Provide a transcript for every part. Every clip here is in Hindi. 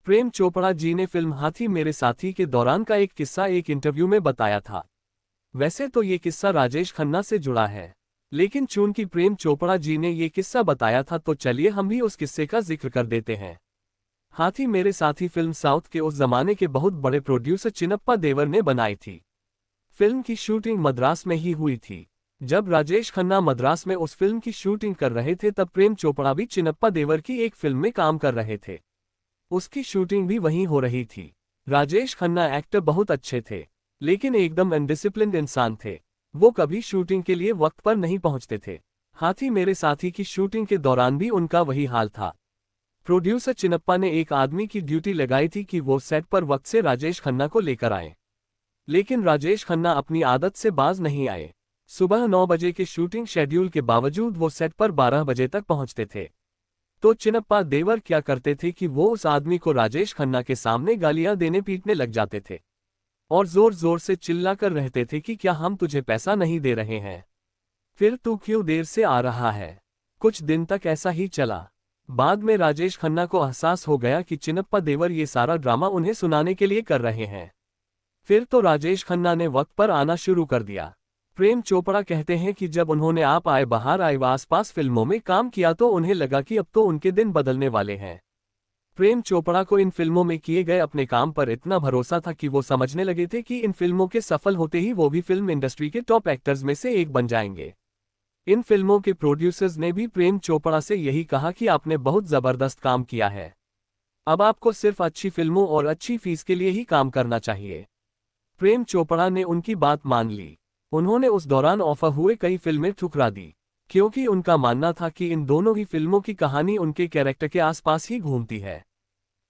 प्रेम चोपड़ा जी ने फिल्म हाथी मेरे साथी के दौरान का एक किस्सा एक इंटरव्यू में बताया था। वैसे तो ये किस्सा राजेश खन्ना से जुड़ा है, लेकिन चूंकि प्रेम चोपड़ा जी ने ये किस्सा बताया था तो चलिए हम भी उस किस्से का जिक्र कर देते हैं। हाथी मेरे साथी फिल्म साउथ के उस जमाने के बहुत बड़े प्रोड्यूसर चिन्नप्पा देवर ने बनाई थी। फिल्म की शूटिंग मद्रास में ही हुई थी। जब राजेश खन्ना मद्रास में उस फिल्म की शूटिंग कर रहे थे तब प्रेम चोपड़ा भी चिन्नप्पा देवर की एक फिल्म में काम कर रहे थे। उसकी शूटिंग भी वहीं हो रही थी। राजेश खन्ना एक्टर बहुत अच्छे थे, लेकिन एकदम अनडिसिप्लिन्ड इंसान थे। वो कभी शूटिंग के लिए वक्त पर नहीं पहुंचते थे। हाथी मेरे साथी की शूटिंग के दौरान भी उनका वही हाल था। प्रोड्यूसर चिन्नप्पा ने एक आदमी की ड्यूटी लगाई थी कि वो सेट पर वक्त से राजेश खन्ना को लेकर आए, लेकिन राजेश खन्ना अपनी आदत से बाज नहीं आए। सुबह 9 बजे के शूटिंग शेड्यूल के बावजूद वो सेट पर 12 बजे तक पहुंचते थे। तो चिन्नप्पा देवर क्या करते थे कि वो उस आदमी को राजेश खन्ना के सामने गालियां देने पीटने लग जाते थे और जोर जोर से चिल्लाकर रहते थे कि क्या हम तुझे पैसा नहीं दे रहे हैं, फिर तू क्यों देर से आ रहा है। कुछ दिन तक ऐसा ही चला। बाद में राजेश खन्ना को एहसास हो गया कि चिन्नप्पा देवर ये सारा ड्रामा उन्हें सुनाने के लिए कर रहे हैं। फिर तो राजेश खन्ना ने वक्त पर आना शुरू कर दिया। प्रेम चोपड़ा कहते हैं कि जब उन्होंने आप आए बाहर आए व आसपास फिल्मों में काम किया तो उन्हें लगा कि अब तो उनके दिन बदलने वाले हैं। प्रेम चोपड़ा को इन फिल्मों में किए गए अपने काम पर इतना भरोसा था कि वो समझने लगे थे कि इन फिल्मों के सफल होते ही वो भी फिल्म इंडस्ट्री के टॉप एक्टर्स में से एक बन जाएंगे। इन फिल्मों के प्रोड्यूसर्स ने भी प्रेम चोपड़ा से यही कहा कि आपने बहुत जबरदस्त काम किया है, अब आपको सिर्फ अच्छी फिल्मों और अच्छी फीस के लिए ही काम करना चाहिए। प्रेम चोपड़ा ने उनकी बात मान ली। उन्होंने उस दौरान ऑफर हुए कई फिल्में ठुकरा दी, क्योंकि उनका मानना था कि इन दोनों ही फिल्मों की कहानी उनके कैरेक्टर के आसपास ही घूमती है।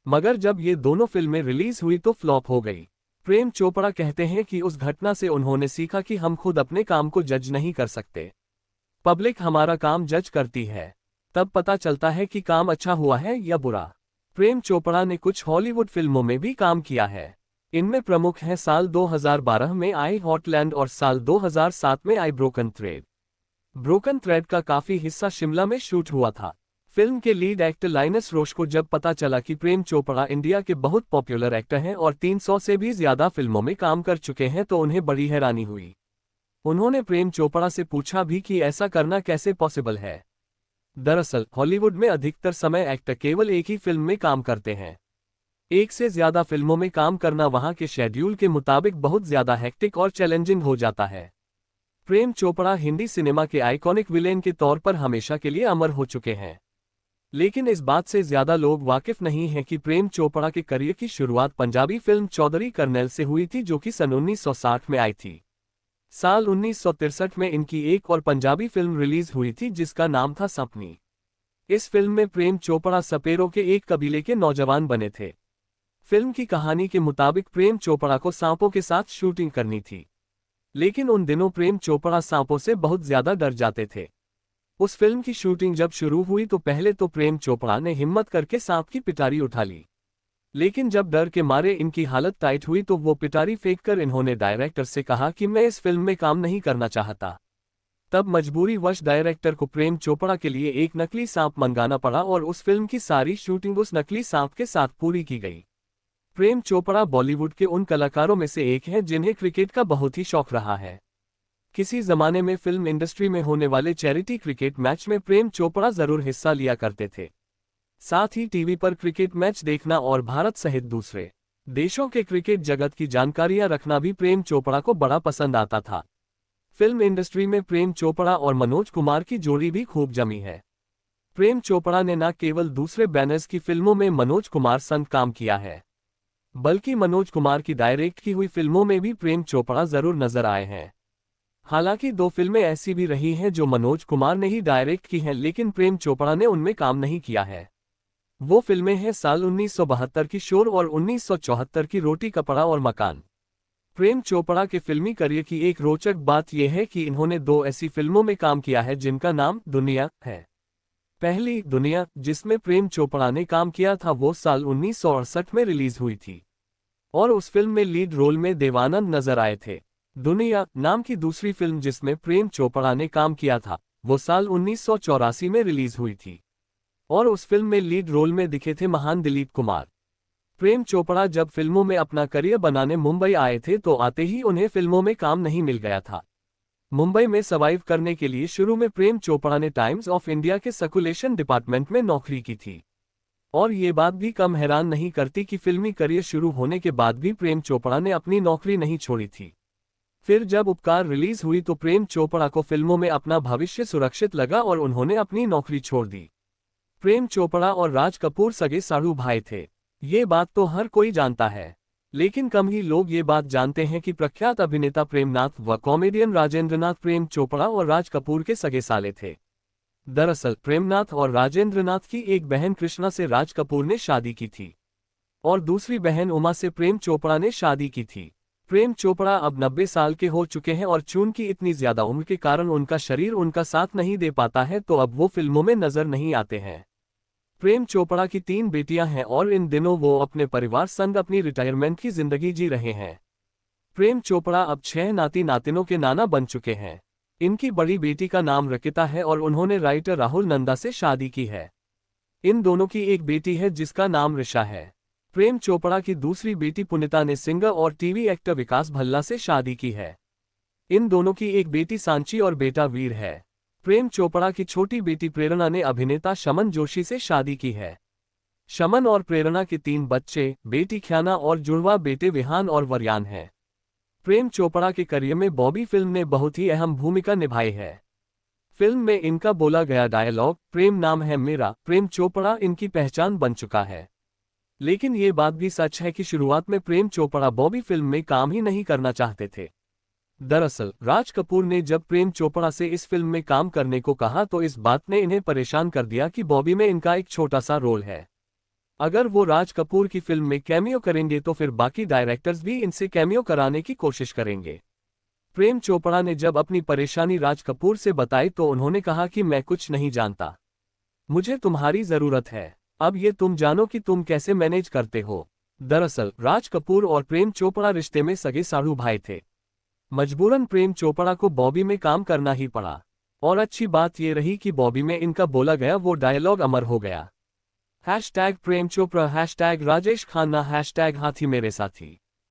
मगर जब ये दोनों फिल्में रिलीज हुई तो फ्लॉप हो गई। प्रेम चोपड़ा कहते हैं कि उस घटना से उन्होंने सीखा कि हम खुद अपने काम को जज नहीं कर सकते, पब्लिक हमारा काम जज करती है, तब पता चलता है कि काम अच्छा हुआ है या बुरा। प्रेम चोपड़ा ने कुछ हॉलीवुड फिल्मों में भी काम किया है। इनमें प्रमुख हैं साल 2012 में आई हॉटलैंड और साल 2007 में आई ब्रोकन थ्रेड। ब्रोकन थ्रेड का काफी हिस्सा शिमला में शूट हुआ था। फिल्म के लीड एक्टर लाइनस रोश को जब पता चला कि प्रेम चोपड़ा इंडिया के बहुत पॉपुलर एक्टर हैं और 300 से भी ज्यादा फिल्मों में काम कर चुके हैं तो उन्हें बड़ी हैरानी हुई। उन्होंने प्रेम चोपड़ा से पूछा भी कि ऐसा करना कैसे पॉसिबल है। दरअसल हॉलीवुड में अधिकतर समय एक्टर केवल एक ही फिल्म में काम करते हैं। एक से ज्यादा फिल्मों में काम करना वहां के शेड्यूल के मुताबिक बहुत ज्यादा हेक्टिक और चैलेंजिंग हो जाता है। प्रेम चोपड़ा हिंदी सिनेमा के आइकॉनिक विलेन के तौर पर हमेशा के लिए अमर हो चुके हैं, लेकिन इस बात से ज्यादा लोग वाकिफ नहीं हैं कि प्रेम चोपड़ा के करियर की शुरुआत पंजाबी फिल्म चौधरी कर्नैल से हुई थी, जो कि सन 1960 में आई थी। साल 1963 में इनकी एक और पंजाबी फिल्म रिलीज हुई थी जिसका नाम था सपनी। इस फिल्म में प्रेम चोपड़ा सपेरों के एक कबीले के नौजवान बने थे। फिल्म की कहानी के मुताबिक प्रेम चोपड़ा को सांपों के साथ शूटिंग करनी थी, लेकिन उन दिनों प्रेम चोपड़ा सांपों से बहुत ज्यादा डर जाते थे। उस फिल्म की शूटिंग जब शुरू हुई तो पहले तो प्रेम चोपड़ा ने हिम्मत करके सांप की पिटारी उठा ली, लेकिन जब डर के मारे इनकी हालत टाइट हुई तो वो पिटारी फेंककर इन्होंने डायरेक्टर से कहा कि मैं इस फिल्म में काम नहीं करना चाहता। तब मजबूरीवश डायरेक्टर को प्रेम चोपड़ा के लिए एक नकली सांप मंगाना पड़ा और उस फिल्म की सारी शूटिंग उस नकली सांप के साथ पूरी की गई। प्रेम चोपड़ा बॉलीवुड के उन कलाकारों में से एक हैं जिन्हें क्रिकेट का बहुत ही शौक रहा है। किसी जमाने में फिल्म इंडस्ट्री में होने वाले चैरिटी क्रिकेट मैच में प्रेम चोपड़ा जरूर हिस्सा लिया करते थे। साथ ही टीवी पर क्रिकेट मैच देखना और भारत सहित दूसरे देशों के क्रिकेट जगत की जानकारियां रखना भी प्रेम चोपड़ा को बड़ा पसंद आता था। फिल्म इंडस्ट्री में प्रेम चोपड़ा और मनोज कुमार की जोड़ी भी खूब जमी है। प्रेम चोपड़ा ने न केवल दूसरे बैनर्स की फिल्मों में मनोज कुमार संग काम किया है, बल्कि मनोज कुमार की डायरेक्ट की हुई फिल्मों में भी प्रेम चोपड़ा जरूर नजर आए हैं। हालांकि 2 फिल्में ऐसी भी रही हैं जो मनोज कुमार ने ही डायरेक्ट की हैं, लेकिन प्रेम चोपड़ा ने उनमें काम नहीं किया है। वो फिल्में हैं साल 1972 की शोर और 1974 की रोटी कपड़ा और मकान। प्रेम चोपड़ा के फिल्मी करियर की एक रोचक बात यह है कि इन्होंने 2 ऐसी फिल्मों में काम किया है जिनका नाम दुनिया है। पहली दुनिया जिसमें प्रेम चोपड़ा ने काम किया था वो साल 1968 में रिलीज हुई थी और उस फिल्म में लीड रोल में देवानंद नजर आए थे। दुनिया नाम की दूसरी फिल्म जिसमें प्रेम चोपड़ा ने काम किया था वो साल 1984 में रिलीज हुई थी और उस फिल्म में लीड रोल में दिखे थे महान दिलीप कुमार। प्रेम चोपड़ा जब फिल्मों में अपना करियर बनाने मुंबई आए थे तो आते ही उन्हें फिल्मों में काम नहीं मिल गया था। मुंबई में सर्वाइव करने के लिए शुरू में प्रेम चोपड़ा ने टाइम्स ऑफ इंडिया के सर्कुलेशन डिपार्टमेंट में नौकरी की थी। और ये बात भी कम हैरान नहीं करती कि फिल्मी करियर शुरू होने के बाद भी प्रेम चोपड़ा ने अपनी नौकरी नहीं छोड़ी थी। फिर जब उपकार रिलीज हुई तो प्रेम चोपड़ा को फिल्मों में अपना भविष्य सुरक्षित लगा और उन्होंने अपनी नौकरी छोड़ दी। प्रेम चोपड़ा और राज कपूर सगे साढ़ू भाई थे, ये बात तो हर कोई जानता है, लेकिन कम ही लोग ये बात जानते हैं कि प्रख्यात अभिनेता प्रेमनाथ व कॉमेडियन राजेंद्रनाथ प्रेम चोपड़ा और राज कपूर के सगे साले थे। दरअसल प्रेमनाथ और राजेंद्रनाथ की एक बहन कृष्णा से राज कपूर ने शादी की थी और दूसरी बहन उमा से प्रेम चोपड़ा ने शादी की थी। प्रेम चोपड़ा अब 90 साल के हो चुके हैं और चूंकि इतनी ज्यादा उम्र के कारण उनका शरीर उनका साथ नहीं दे पाता है तो अब वो फिल्मों में नजर नहीं आते हैं। प्रेम चोपड़ा की 3 बेटियां हैं और इन दिनों वो अपने परिवार संग अपनी रिटायरमेंट की जिंदगी जी रहे हैं। प्रेम चोपड़ा अब 6 नाती नातिनों के नाना बन चुके हैं। इनकी बड़ी बेटी का नाम रकिता है और उन्होंने राइटर राहुल नंदा से शादी की है। इन दोनों की एक बेटी है जिसका नाम ऋषा है। प्रेम चोपड़ा की दूसरी बेटी पुनीता ने सिंगर और टीवी एक्टर विकास भल्ला से शादी की है। इन दोनों की एक बेटी सांची और बेटा वीर है। प्रेम चोपड़ा की छोटी बेटी प्रेरणा ने अभिनेता शमन जोशी से शादी की है। शमन और प्रेरणा के 3 बच्चे, बेटी ख्याना और जुड़वा बेटे विहान और वरयान हैं। प्रेम चोपड़ा के करियर में बॉबी फिल्म ने बहुत ही अहम भूमिका निभाई है। फिल्म में इनका बोला गया डायलॉग प्रेम नाम है मेरा, प्रेम चोपड़ा इनकी पहचान बन चुका है। लेकिन ये बात भी सच है कि शुरुआत में प्रेम चोपड़ा बॉबी फिल्म में काम ही नहीं करना चाहते थे। दरअसल राज कपूर ने जब प्रेम चोपड़ा से इस फिल्म में काम करने को कहा तो इस बात ने इन्हें परेशान कर दिया कि बॉबी में इनका एक छोटा सा रोल है। अगर वो राज कपूर की फिल्म में कैमियो करेंगे तो फिर बाकी डायरेक्टर्स भी इनसे कैमियो कराने की कोशिश करेंगे। प्रेम चोपड़ा ने जब अपनी परेशानी राज कपूर से बताई तो उन्होंने कहा कि मैं कुछ नहीं जानता, मुझे तुम्हारी जरूरत है, अब ये तुम जानो कि तुम कैसे मैनेज करते हो। दरअसल राज कपूर और प्रेम चोपड़ा रिश्ते में सगे साढ़ू भाई थे। मजबूरन प्रेम चोपड़ा को बॉबी में काम करना ही पड़ा और अच्छी बात ये रही कि बॉबी में इनका बोला गया वो डायलॉग अमर हो गया। #प्रेम चोपड़ा, #राजेश खन्ना, #हाथी मेरे साथी।